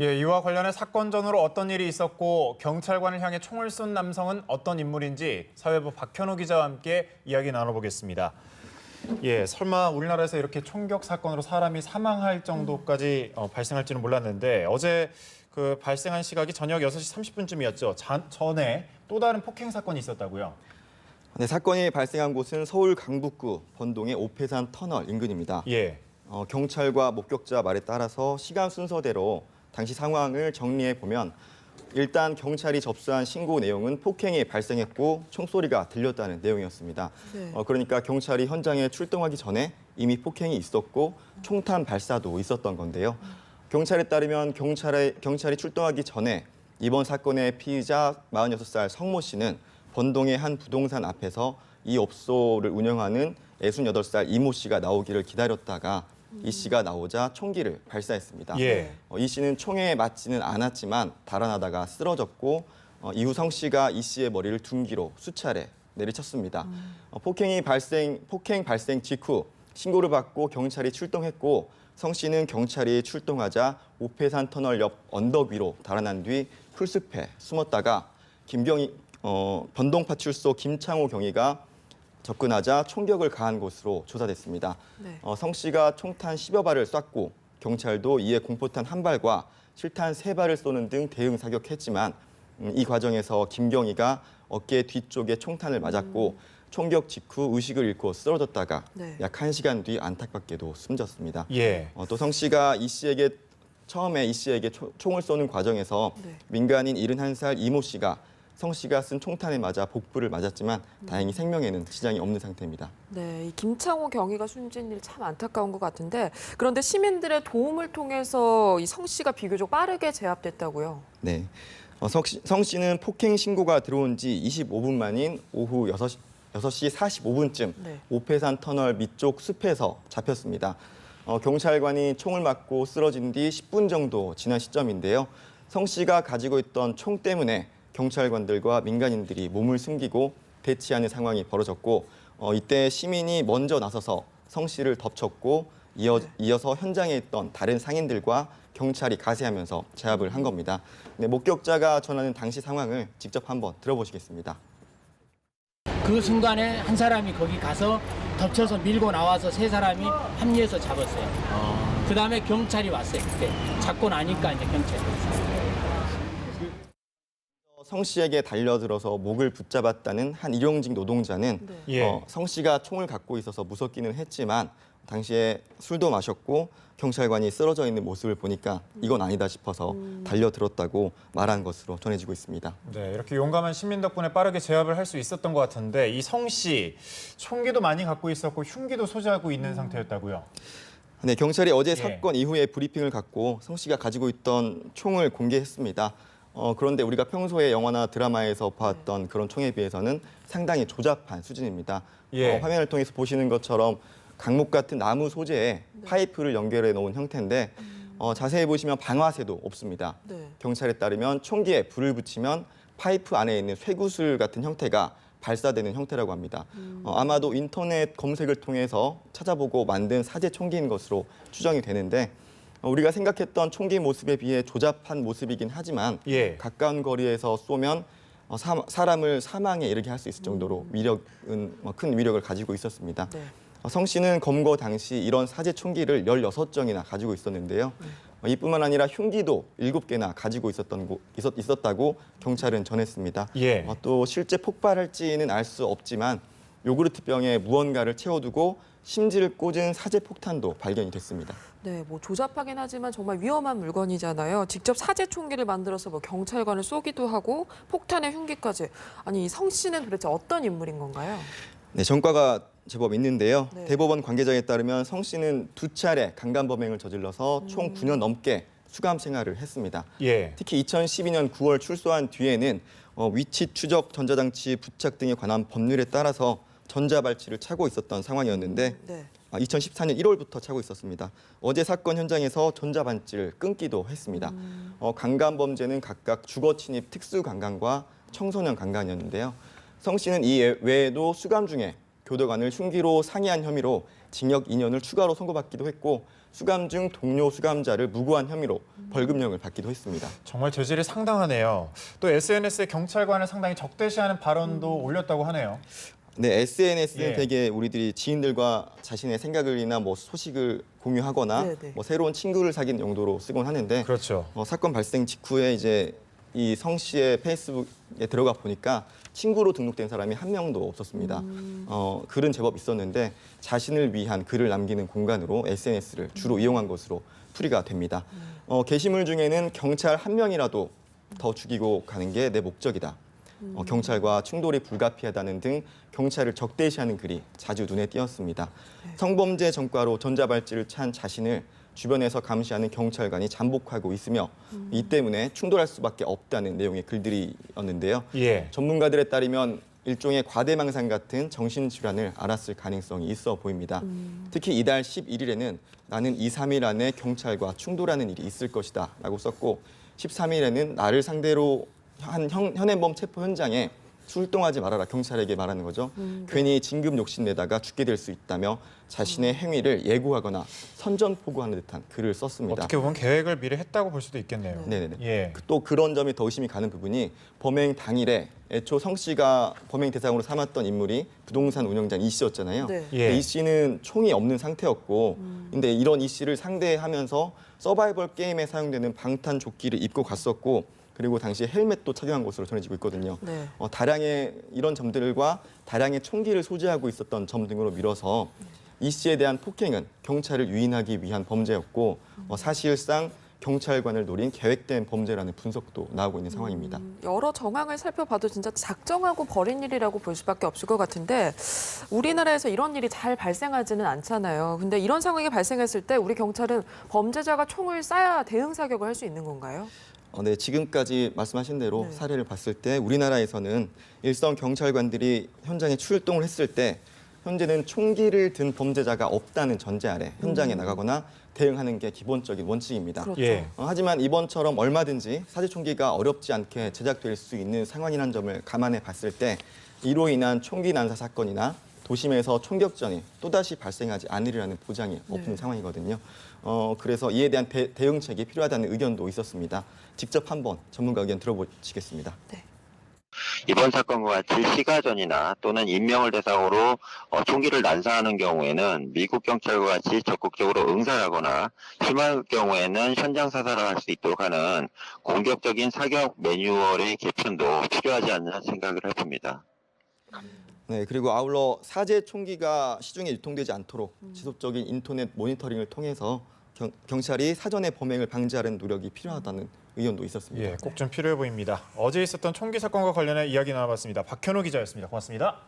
예, 이와 관련해 사건 전후로 어떤 일이 있었고 경찰관을 향해 총을 쏜 남성은 어떤 인물인지 사회부 박현우 기자와 함께 이야기 나눠보겠습니다. 예, 설마 우리나라에서 이렇게 총격 사건으로 사람이 사망할 정도까지 발생할지는 몰랐는데 어제 그 발생한 시각이 저녁 6시 30분쯤이었죠. 전에 또 다른 폭행 사건이 있었다고요? 네, 사건이 발생한 곳은 서울 강북구 번동의 오페산 터널 인근입니다. 예. 경찰과 목격자 말에 따라서 시간 순서대로 당시 상황을 정리해 보면 일단 경찰이 접수한 신고 내용은 폭행이 발생했고 총소리가 들렸다는 내용이었습니다. 네. 그러니까 경찰이 현장에 출동하기 전에 이미 폭행이 있었고 총탄 발사도 있었던 건데요. 경찰에 따르면 경찰이 출동하기 전에 이번 사건의 피의자 46살 성모 씨는 번동의 한 부동산 앞에서 이 업소를 운영하는 68살 이모 씨가 나오기를 기다렸다가 이 씨가 나오자 총기를 발사했습니다. 예. 이 씨는 총에 맞지는 않았지만 달아나다가 쓰러졌고 이후 성 씨가 이 씨의 머리를 둔기로 수차례 내리쳤습니다. 폭행 발생 직후 신고를 받고 경찰이 출동했고 성 씨는 경찰이 출동하자 오페산 터널 옆 언덕 위로 달아난 뒤 풀숲에 숨었다가 번동파출소 김창호 경위가 접근하자 총격을 가한 것으로 조사됐습니다. 네. 성 씨가 총탄 10여 발을 쐈고 경찰도 이에 공포탄 1발과 실탄 3발을 쏘는 등 대응 사격했지만 이 과정에서 김경희가 어깨 뒤쪽에 총탄을 맞았고 총격 직후 의식을 잃고 쓰러졌다가 네. 약 1시간 뒤 안타깝게도 숨졌습니다. 예. 또 성 씨가 처음에 이 씨에게 총을 쏘는 과정에서 네. 민간인 71살 이모 씨가 성 씨가 쓴 총탄에 맞아 복부를 맞았지만 다행히 생명에는 지장이 없는 상태입니다. 네, 이 김창호 경위가 숨진 일 참 안타까운 것 같은데 그런데 시민들의 도움을 통해서 이 성 씨가 비교적 빠르게 제압됐다고요? 네, 성 씨는 폭행 신고가 들어온 지 25분 만인 오후 6시 45분쯤 네. 오페산 터널 밑쪽 숲에서 잡혔습니다. 경찰관이 총을 맞고 쓰러진 뒤 10분 정도 지난 시점인데요. 성 씨가 가지고 있던 총 때문에 경찰관들과 민간인들이 몸을 숨기고 대치하는 상황이 벌어졌고 이때 시민이 먼저 나서서 성 씨를 덮쳤고 이어서 현장에 있던 다른 상인들과 경찰이 가세하면서 제압을 한 겁니다. 네, 목격자가 전하는 당시 상황을 직접 한번 들어보시겠습니다. 그 순간에 한 사람이 거기 가서 덮쳐서 밀고 나와서 세 사람이 합류해서 잡았어요. 그다음에 경찰이 왔어요. 그때 잡고 나니까 이제 경찰이 왔어요. 성 씨에게 달려들어서 목을 붙잡았다는 한 일용직 노동자는 네. 예. 성 씨가 총을 갖고 있어서 무섭기는 했지만 당시에 술도 마셨고 경찰관이 쓰러져 있는 모습을 보니까 이건 아니다 싶어서 달려들었다고 말한 것으로 전해지고 있습니다. 네, 이렇게 용감한 시민 덕분에 빠르게 제압을 할 수 있었던 것 같은데 이 성 씨 총기도 많이 갖고 있었고 흉기도 소지하고 있는 상태였다고요? 네, 경찰이 어제 예. 사건 이후에 브리핑을 갖고 성 씨가 가지고 있던 총을 공개했습니다. 그런데 우리가 평소에 영화나 드라마에서 봤던 그런 총에 비해서는 상당히 조잡한 수준입니다. 예. 화면을 통해서 보시는 것처럼 강목 같은 나무 소재에 파이프를 연결해 놓은 형태인데 자세히 보시면 방아쇠도 없습니다. 네. 경찰에 따르면 총기에 불을 붙이면 파이프 안에 있는 쇠구슬 같은 형태가 발사되는 형태라고 합니다. 아마도 인터넷 검색을 통해서 찾아보고 만든 사제 총기인 것으로 추정이 되는데 우리가 생각했던 총기 모습에 비해 조잡한 모습이긴 하지만 예. 가까운 거리에서 쏘면 사람을 사망에 이르게 할 수 있을 정도로 큰 위력을 가지고 있었습니다. 네. 성 씨는 검거 당시 이런 사제 총기를 16정이나 가지고 있었는데요. 이뿐만 아니라 흉기도 7개나 가지고 있었다고 경찰은 전했습니다. 예. 또 실제 폭발할지는 알 수 없지만 요구르트병에 무언가를 채워두고 심지를 꽂은 사제 폭탄도 발견이 됐습니다. 네, 뭐 조잡하긴 하지만 정말 위험한 물건이잖아요. 직접 사제 총기를 만들어서 뭐 경찰관을 쏘기도 하고 폭탄의 흉기까지. 아니, 이 성 씨는 도대체 어떤 인물인 건가요? 네, 전과가 제법 있는데요. 네. 대법원 관계자에 따르면 성 씨는 2차례 강간범행을 저질러서 총 9년 넘게 수감 생활을 했습니다. 예. 특히 2012년 9월 출소한 뒤에는 위치 추적 전자장치 부착 등에 관한 법률에 따라서 전자발찌를 차고 있었던 상황이었는데 네. 2014년 1월부터 차고 있었습니다. 어제 사건 현장에서 전자발찌를 끊기도 했습니다. 강간 범죄는 각각 주거침입 특수강간과 청소년 강간이었는데요. 성 씨는 이 외에도 수감 중에 교도관을 흉기로 상해한 혐의로 징역 2년을 추가로 선고받기도 했고 수감 중 동료 수감자를 무고한 혐의로 벌금형을 받기도 했습니다. 정말 죄질이 상당하네요. 또 SNS에 경찰관을 상당히 적대시하는 발언도 올렸다고 하네요. 네, SNS는 예. 되게 우리들이 지인들과 자신의 생각을이나 뭐 소식을 공유하거나 네네. 뭐 새로운 친구를 사귄 용도로 쓰곤 하는데 그렇죠. 사건 발생 직후에 이제 이 성 씨의 페이스북에 들어가 보니까 친구로 등록된 사람이 한 명도 없었습니다. 글은 제법 있었는데 자신을 위한 글을 남기는 공간으로 SNS를 주로 이용한 것으로 풀이가 됩니다. 게시물 중에는 경찰 한 명이라도 더 죽이고 가는 게 내 목적이다. 경찰과 충돌이 불가피하다는 등 경찰을 적대시하는 글이 자주 눈에 띄었습니다. 성범죄 전과로 전자발찌를 찬 자신을 주변에서 감시하는 경찰관이 잠복하고 있으며 이 때문에 충돌할 수밖에 없다는 내용의 글들이었는데요. 예. 전문가들에 따르면 일종의 과대망상 같은 정신질환을 앓았을 가능성이 있어 보입니다. 특히 이달 11일에는 나는 2, 3일 안에 경찰과 충돌하는 일이 있을 것이다 라고 썼고 13일에는 나를 상대로 한 현행범 체포 현장에 출동하지 말아라 경찰에게 말하는 거죠. 괜히 진급 욕심내다가 죽게 될 수 있다며 자신의 행위를 예고하거나 선전포고하는 듯한 글을 썼습니다. 어떻게 보면 계획을 미리 했다고 볼 수도 있겠네요. 네네네. 예. 또 그런 점이 더 의심이 가는 부분이 범행 당일에 애초 성 씨가 범행 대상으로 삼았던 인물이 부동산 운영자인 이 씨였잖아요. 네. 예. 이 씨는 총이 없는 상태였고 근데 이런 이 씨를 상대하면서 서바이벌 게임에 사용되는 방탄 조끼를 입고 갔었고 그리고 당시 헬멧도 착용한 것으로 전해지고 있거든요. 네. 다량의 이런 점들과 다량의 총기를 소지하고 있었던 점 등으로 미뤄서 이 씨에 대한 폭행은 경찰을 유인하기 위한 범죄였고 사실상 경찰관을 노린 계획된 범죄라는 분석도 나오고 있는 상황입니다. 여러 정황을 살펴봐도 진짜 작정하고 벌인 일이라고 볼 수밖에 없을 것 같은데 우리나라에서 이런 일이 잘 발생하지는 않잖아요. 근데 이런 상황이 발생했을 때 우리 경찰은 범죄자가 총을 쏴야 대응 사격을 할 수 있는 건가요? 네, 지금까지 말씀하신 대로 네. 사례를 봤을 때 우리나라에서는 일선 경찰관들이 현장에 출동을 했을 때 현재는 총기를 든 범죄자가 없다는 전제 아래 현장에 나가거나 대응하는 게 기본적인 원칙입니다. 그렇죠. 예. 하지만 이번처럼 얼마든지 사제총기가 어렵지 않게 제작될 수 있는 상황이라는 점을 감안해 봤을 때 이로 인한 총기 난사 사건이나 도심에서 총격전이 또다시 발생하지 않으리라는 보장이 없는 상황이거든요. 그래서 이에 대한 대응책이 필요하다는 의견도 있었습니다. 직접 한번 전문가 의견 들어보시겠습니다. 네. 이번 사건과 같이 시가전이나 또는 인명을 대상으로 총기를 난사하는 경우에는 미국 경찰과 같이 적극적으로 응사하거나 심할 경우에는 현장 사살을 할 수 있도록 하는 공격적인 사격 매뉴얼의 개편도 필요하지 않나 생각을 해봅니다. 네, 그리고 아울러 사제 총기가 시중에 유통되지 않도록 지속적인 인터넷 모니터링을 통해서 경찰이 사전에 범행을 방지하려는 노력이 필요하다는 의견도 있었습니다. 예, 꼭 좀 필요해 보입니다. 어제 있었던 총기 사건과 관련해 이야기 나눠봤습니다. 박현우 기자였습니다. 고맙습니다.